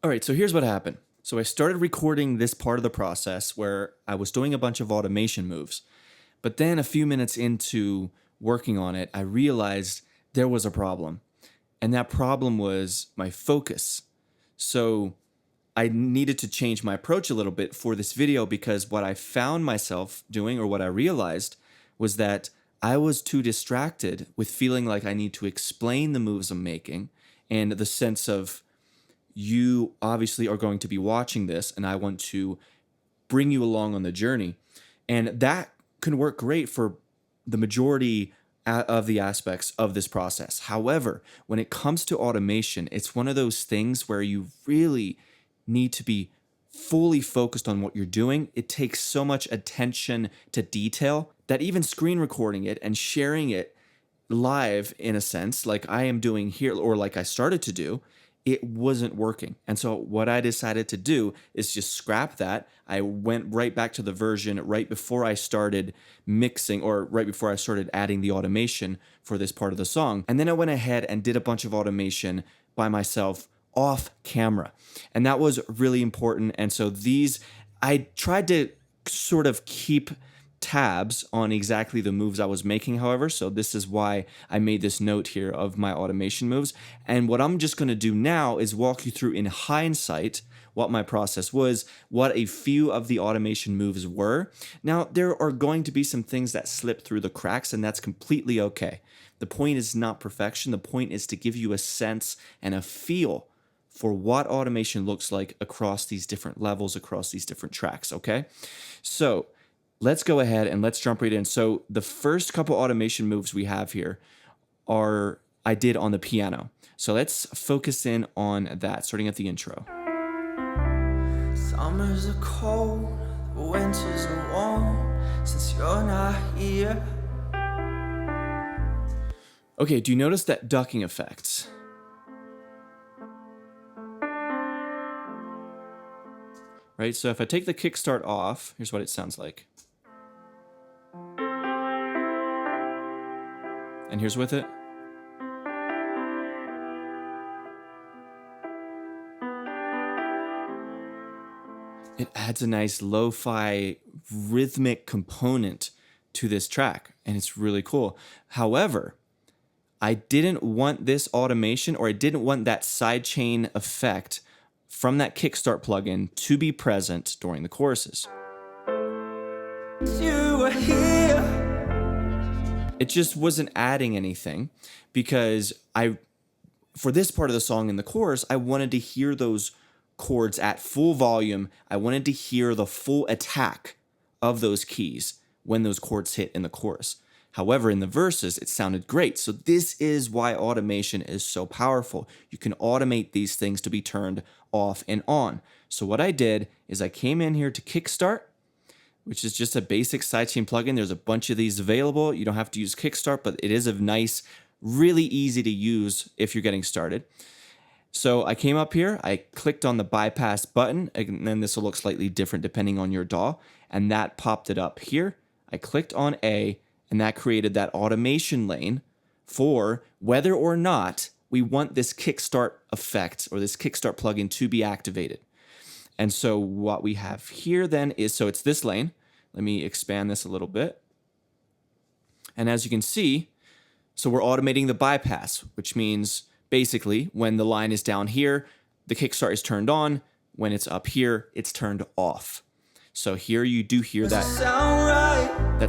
All right, so here's what happened. So I started recording this part of the process where I was doing a bunch of automation moves. But then a few minutes into working on it, I realized there was a problem. And that problem was my focus. So I needed to change my approach a little bit for this video because what I found myself doing, or what I realized, was that I was too distracted with feeling like I need to explain the moves I'm making and the sense of you obviously are going to be watching this and I want to bring you along on the journey. And that can work great for the majority of the aspects of this process. However, when it comes to automation, it's one of those things where you really need to be fully focused on what you're doing. It takes so much attention to detail that even screen recording it and sharing it live, in a sense, like I am doing here, or like I started to do, it wasn't working. And so what I decided to do is just scrap that. I went right back to the version right before I started mixing, or right before I started adding the automation for this part of the song. And then I went ahead and did a bunch of automation by myself off camera. And that was really important. And so I tried to sort of keep tabs on exactly the moves I was making, however. So this is why I made this note here of my automation moves. And what I'm just going to do now is walk you through in hindsight what my process was, what a few of the automation moves were. Now, there are going to be some things that slip through the cracks, and that's completely okay. The point is not perfection. The point is to give you a sense and a feel for what automation looks like across these different levels, across these different tracks, okay? So let's go ahead and let's jump right in. So the first couple automation moves we have here I did on the piano. So let's focus in on that, starting at the intro. Summers are cold, the winters are warm, since you're not here. Okay, do you notice that ducking effect? Right, so if I take the kickstart off, here's what it sounds like. And here's with it. It adds a nice lo-fi rhythmic component to this track, and it's really cool. However, I didn't want this automation, or I didn't want that sidechain effect from that kickstart plugin to be present during the choruses. You are here. It just wasn't adding anything because for this part of the song in the chorus, I wanted to hear those chords at full volume. I wanted to hear the full attack of those keys when those chords hit in the chorus. However, in the verses, it sounded great. So this is why automation is so powerful. You can automate these things to be turned off and on. So what I did is I came in here to Kickstart, which is just a basic sidechain plugin. There's a bunch of these available. You don't have to use Kickstart, but it is a nice, really easy to use if you're getting started. So I came up here, I clicked on the bypass button, and then this will look slightly different depending on your DAW, and that popped it up here. I clicked on A, and that created that automation lane for whether or not we want this Kickstart effect or this Kickstart plugin to be activated. And so what we have here then is, so it's this lane. Let me expand this a little bit. And as you can see, so we're automating the bypass, which means basically when the line is down here, the kickstart is turned on. When it's up here, it's turned off. So here you do hear that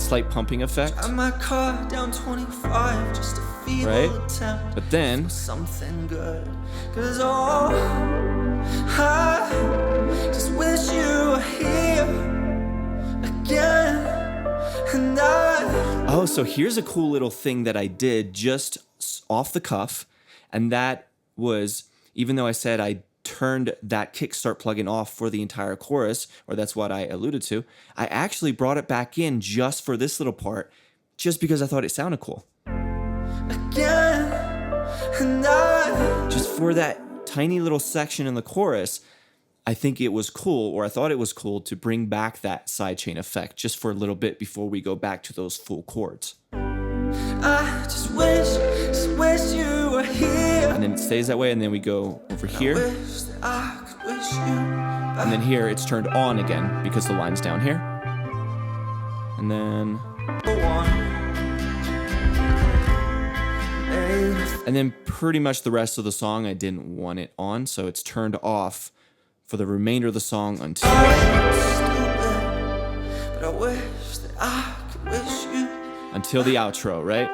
slight pumping effect. Drive my car down 25 just to feel right? the temp. But then Something good. 'Cause I just wish you were here again. And oh, so here's a cool little thing that I did just off the cuff. And that was, even though I said I turned that Kickstart plugin off for the entire chorus, or that's what I alluded to, I actually brought it back in just for this little part, just because I thought it sounded cool. again, and Just for that tiny little section in the chorus, I think it was cool, or I thought it was cool, to bring back that sidechain effect just for a little bit before we go back to those full chords. I just wish you were here. And then it stays that way, and then we go over here. Wish that I could wish you back. And then here it's turned on again because the line's down here. And then... And then pretty much the rest of the song, I didn't want it on, so it's turned off for the remainder of the song until... But I wish that I could wish you. Until the outro, right?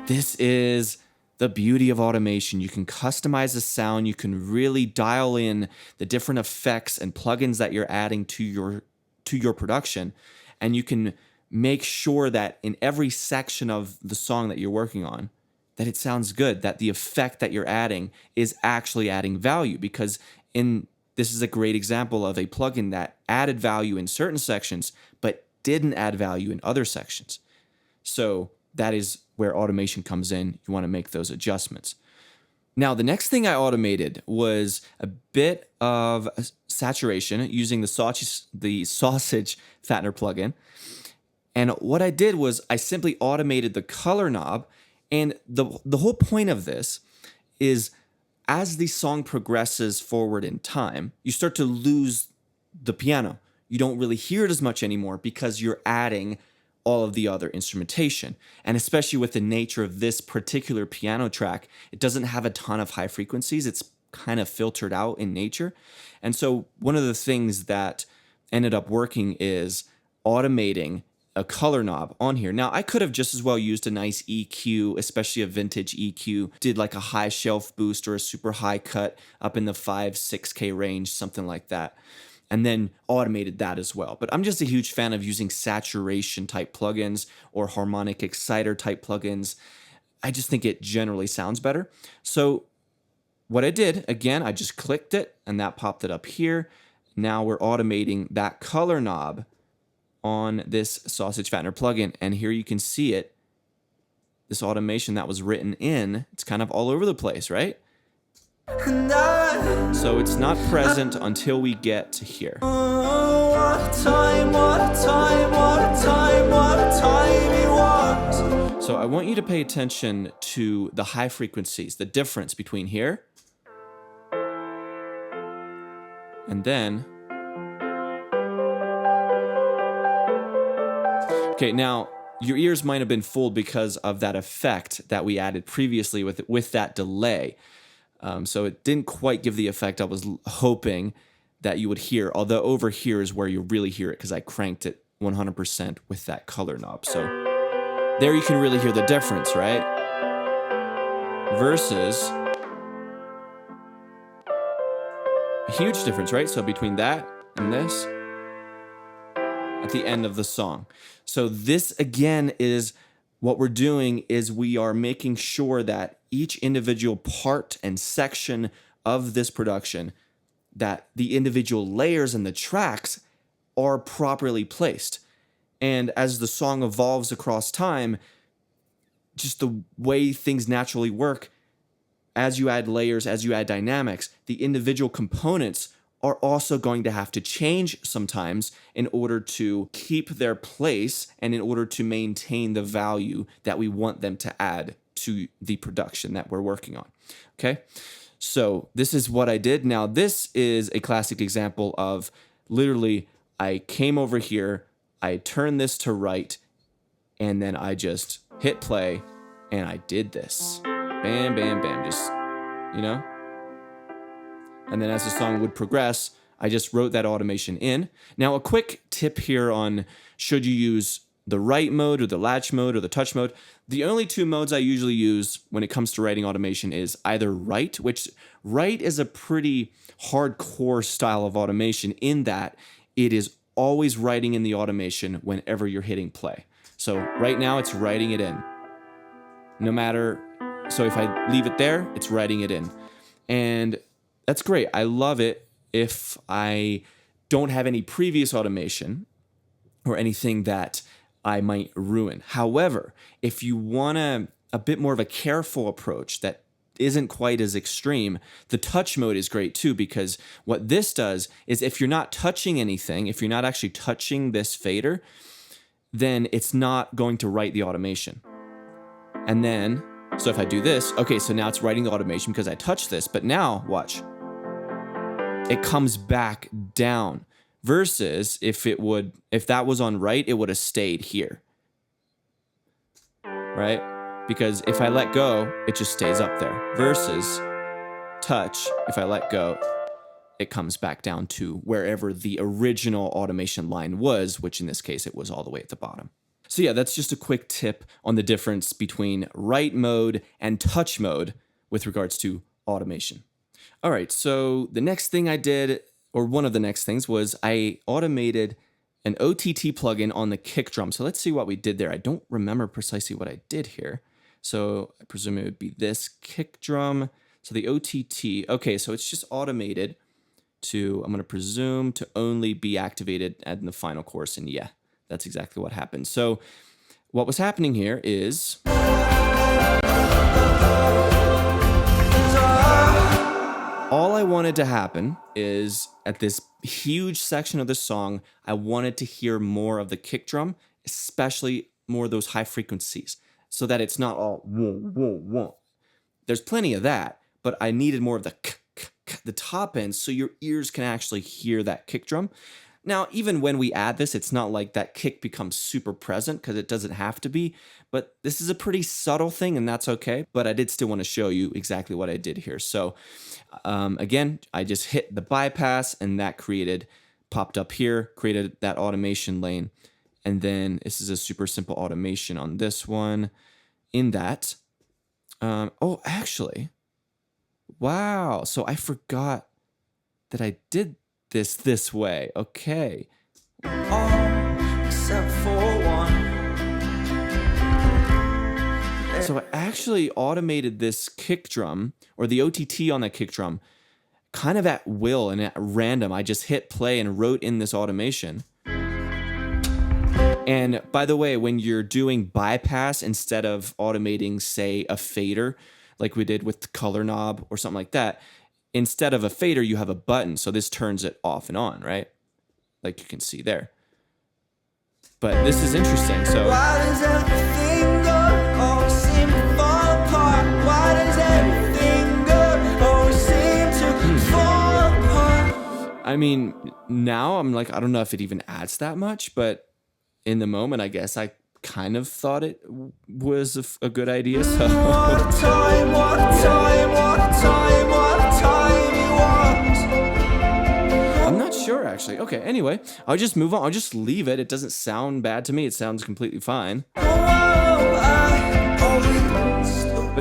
This is the beauty of automation. You can customize the sound. You can really dial in the different effects and plugins that you're adding to your production, and you can make sure that in every section of the song that you're working on, that it sounds good, that the effect that you're adding is actually adding value. Because this is a great example of a plugin that added value in certain sections, but didn't add value in other sections. So that is where automation comes in. You want to make those adjustments. Now, the next thing I automated was a bit of saturation using the sausage fattener plugin. And what I did was I simply automated the color knob. And the whole point of this is as the song progresses forward in time, you start to lose the piano. You don't really hear it as much anymore because you're adding all of the other instrumentation. And especially with the nature of this particular piano track, it doesn't have a ton of high frequencies. It's kind of filtered out in nature. And so one of the things that ended up working is automating a color knob on here. Now, I could have just as well used a nice EQ, especially a vintage EQ, did like a high shelf boost or a super high cut up in the 5-6K range, something like that, and then automated that as well. But I'm just a huge fan of using saturation type plugins or harmonic exciter type plugins. I just think it generally sounds better. So what I did, again, I just clicked it and that popped it up here. Now we're automating that color knob on this Sausage Fattener plugin. And here you can see it, this automation that was written in, it's kind of all over the place, right? So it's not present until we get to here. Oh, what a time, what a time, what a time, what a time it was. So I want you to pay attention to the high frequencies, the difference between here and then. Okay, now your ears might have been fooled because of that effect that we added previously with that delay. So it didn't quite give the effect I was hoping that you would hear, although over here is where you really hear it because I cranked it 100% with that color knob. So there you can really hear the difference, right? Versus a huge difference, right? So between that and this at the end of the song. So this again is what we're doing is we are making sure that each individual part and section of this production, that the individual layers and the tracks are properly placed. And as the song evolves across time, just the way things naturally work, as you add layers, as you add dynamics, the individual components are also going to have to change sometimes in order to keep their place and in order to maintain the value that we want them to add to the production that we're working on. Okay, so this is what I did. Now, this is a classic example of literally I came over here, I turned this to right, and then I just hit play and I did this. Bam, bam, bam, just, you know? And then as the song would progress, I just wrote that automation in. Now, a quick tip here on should you use the write mode or the latch mode or the touch mode. The only two modes I usually use when it comes to writing automation is either write, which write is a pretty hardcore style of automation in that it is always writing in the automation whenever you're hitting play. So right now it's writing it in. No matter, so if I leave it there, it's writing it in. And that's great. I love it if I don't have any previous automation or anything that I might ruin. However, if you want a bit more of a careful approach that isn't quite as extreme, the touch mode is great too, because what this does is if you're not touching anything, if you're not actually touching this fader, then it's not going to write the automation. And then So if I do this, okay, so now it's writing the automation because I touched this, but now watch. It comes back down versus if that was on write, it would have stayed here. Right? Because if I let go, it just stays up there. Versus touch, if I let go, it comes back down to wherever the original automation line was, which in this case, it was all the way at the bottom. So yeah, that's just a quick tip on the difference between write mode and touch mode with regards to automation. All right, so the next thing I did, or one of the next things, was I automated an OTT plugin on the kick drum. So let's see what we did there. I don't remember precisely what I did here. So I presume it would be this kick drum. So the OTT, okay, so it's just automated to, I'm gonna presume, to only be activated at the final chorus, and yeah, that's exactly what happened. So what was happening here is all I wanted to happen is at this huge section of the song, I wanted to hear more of the kick drum, especially more of those high frequencies, so that it's not all whoa, whoa, whoa. There's plenty of that, but I needed more of the the top end so your ears can actually hear that kick drum. Now, even when we add this, it's not like that kick becomes super present because it doesn't have to be, but this is a pretty subtle thing and that's okay. But I did still want to show you exactly what I did here. So again, I just hit the bypass and that popped up here, created that automation lane. And then this is a super simple automation on this one in that. Oh, actually, wow. So I forgot that I did this way. Okay. All except for one. So I actually automated this kick drum, or the OTT on that kick drum, kind of at will and at random. I just hit play and wrote in this automation. And by the way, when you're doing bypass instead of automating, say, a fader, like we did with the color knob or something like that, instead of a fader, you have a button. So this turns it off and on, right? Like you can see there. But this is interesting. So Why does everything go always seem to fall apart? Why does everything go always seem to fall apart? I mean, now I'm like, I don't know if it even adds that much, but in the moment, I guess I kind of thought it was a good idea. So What a time, what a time, what a time, what a time it was. I'm not sure, actually. Okay, anyway, I'll just move on. I'll just leave it. It doesn't sound bad to me. It sounds completely fine. But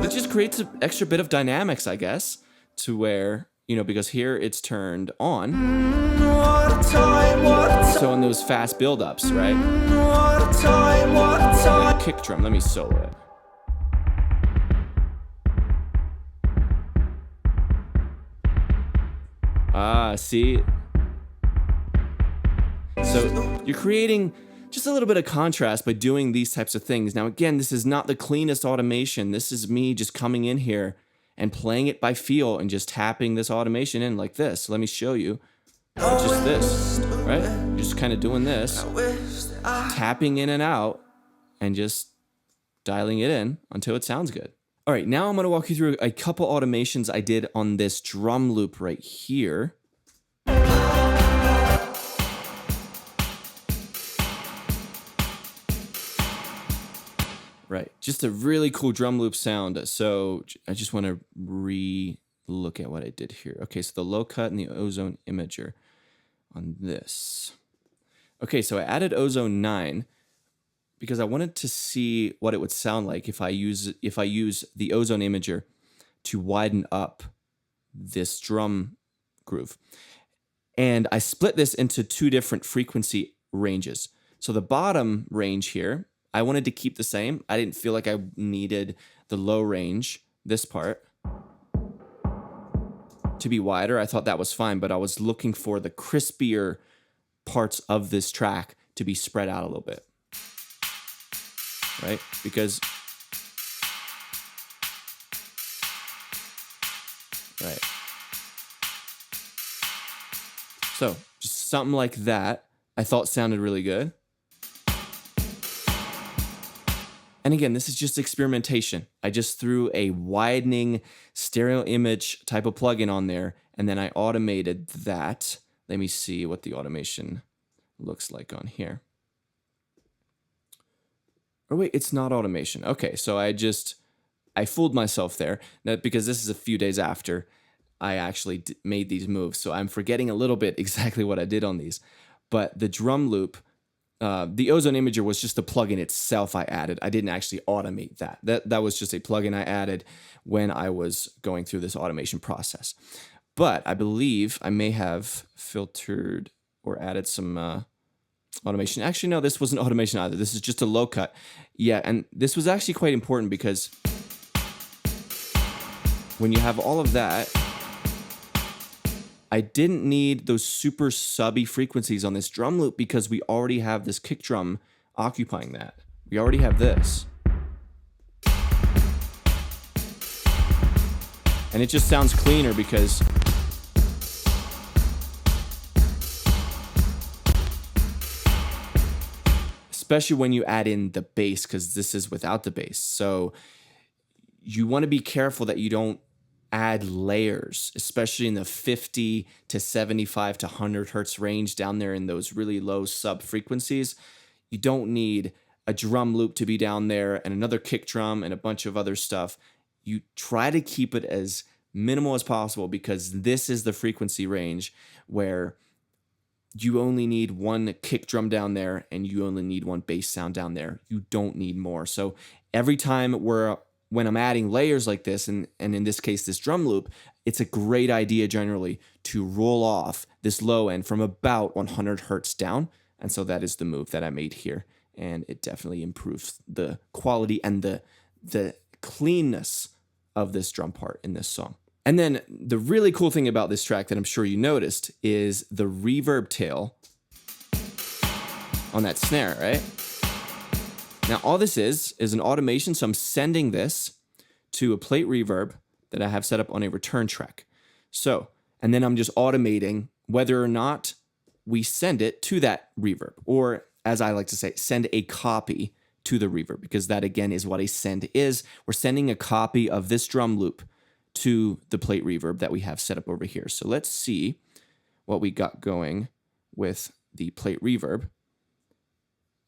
it just creates an extra bit of dynamics, I guess, to where, because here it's turned on. What a time, what a time. So in those fast build-ups, right? What a time, what a time. Kick drum, let me solo it. Ah, see? So you're creating just a little bit of contrast by doing these types of things. Now, again, this is not the cleanest automation. This is me just coming in here and playing it by feel and just tapping this automation in like this. Let me show you. Just this, right? Just kind of doing this, tapping in and out, and just dialing it in until it sounds good. All right, now I'm gonna walk you through a couple automations I did on this drum loop right here. Right, just a really cool drum loop sound. So I just want to re-look at what I did here. Okay, so the low cut and the Ozone Imager on this. Okay, so I added Ozone 9 because I wanted to see what it would sound like if I use the Ozone Imager to widen up this drum groove. And I split this into two different frequency ranges. So the bottom range here, I wanted to keep the same. I didn't feel like I needed the low range, this part, to be wider. I thought that was fine, but I was looking for the crispier parts of this track to be spread out a little bit, right? Because, right. So just something like that I thought sounded really good. And again, this is just experimentation. I just threw a widening stereo image type of plugin on there, and then I automated that. Let me see what the automation looks like on here. Oh wait, it's not automation. Okay, so I fooled myself there, because this is a few days after I actually made these moves. So I'm forgetting a little bit exactly what I did on these. But the drum loop, the Ozone Imager was just the plugin itself I added. I didn't actually automate that. That was just a plugin I added when I was going through this automation process. But I believe I may have filtered or added some automation. Actually, no, this wasn't automation either. This is just a low cut. Yeah, and this was actually quite important because when you have all of that, I didn't need those super subby frequencies on this drum loop because we already have this kick drum occupying that. We already have this. And it just sounds cleaner because especially when you add in the bass, because this is without the bass. So you want to be careful that you don't add layers, especially in the 50 to 75 to 100 hertz range down there in those really low sub frequencies. You don't need a drum loop to be down there and another kick drum and a bunch of other stuff. You try to keep it as minimal as possible because this is the frequency range where you only need one kick drum down there and you only need one bass sound down there. You don't need more. So every time when I'm adding layers like this, and in this case, this drum loop, it's a great idea generally to roll off this low end from about 100 hertz down. And so that is the move that I made here. And it definitely improves the quality and the cleanness of this drum part in this song. And then the really cool thing about this track that I'm sure you noticed is the reverb tail on that snare, right? Now, all this is an automation, so I'm sending this to a plate reverb that I have set up on a return track. So, and then I'm just automating whether or not we send it to that reverb, or as I like to say, send a copy to the reverb, because that again is what a send is. We're sending a copy of this drum loop to the plate reverb that we have set up over here. So let's see what we got going with the plate reverb.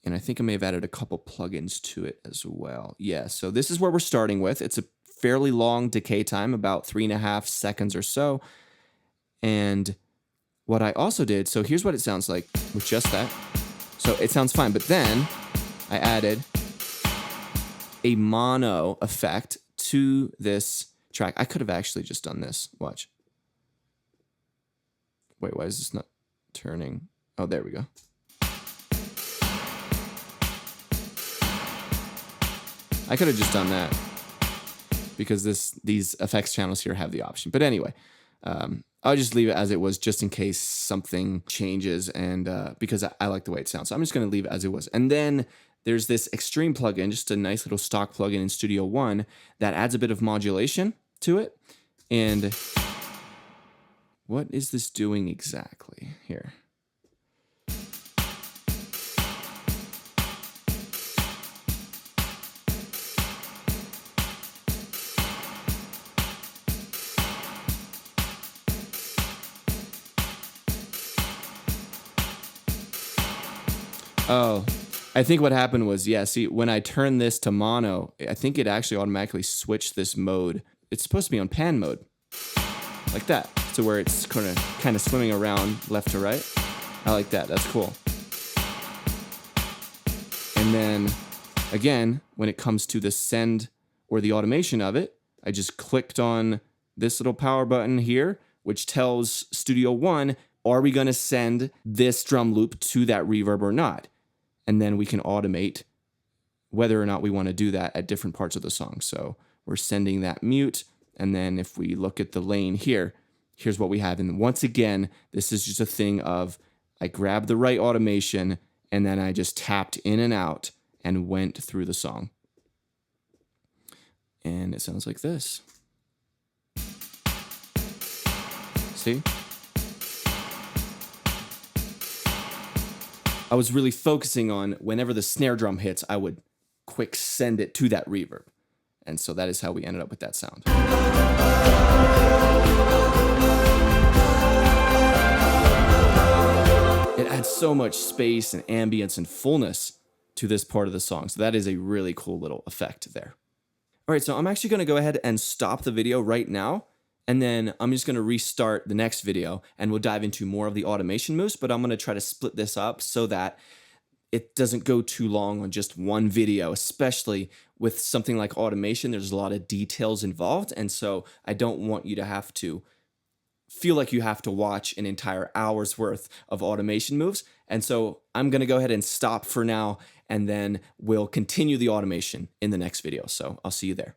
And I think I may have added a couple plugins to it as well. Yeah, so this is where we're starting with. It's a fairly long decay time, about 3.5 seconds or so. And what I also did, so here's what it sounds like with just that. So it sounds fine, but then I added a mono effect to this track. I could have actually just done this. Watch. Wait, why is this not turning? Oh, there we go. I could have just done that because these effects channels here have the option. But anyway, I'll just leave it as it was just in case something changes, and because I like the way it sounds. So I'm just going to leave it as it was. And then there's this Extreme plugin, just a nice little stock plugin in Studio One that adds a bit of modulation to it. And what is this doing exactly here? Oh, I think what happened was, yeah, see, when I turned this to mono, I think it actually automatically switched this mode. It's supposed to be on pan mode, like that, to where it's kind of swimming around left to right. I like that. That's cool. And then, again, when it comes to the send or the automation of it, I just clicked on this little power button here, which tells Studio One, are we going to send this drum loop to that reverb or not? And then we can automate whether or not we want to do that at different parts of the song. So we're sending that mute. And then if we look at the lane here, here's what we have. And once again, this is just a thing of I grabbed the right automation and then I just tapped in and out and went through the song. And it sounds like this. See? I was really focusing on whenever the snare drum hits, I would quick send it to that reverb. And so that is how we ended up with that sound. It adds so much space and ambience and fullness to this part of the song. So that is a really cool little effect there. All right, so I'm actually going to go ahead and stop the video right now. And then I'm just going to restart the next video and we'll dive into more of the automation moves. But I'm going to try to split this up so that it doesn't go too long on just one video, especially with something like automation. There's a lot of details involved. And so I don't want you to have to feel like you have to watch an entire hour's worth of automation moves. And so I'm going to go ahead and stop for now, and then we'll continue the automation in the next video. So I'll see you there.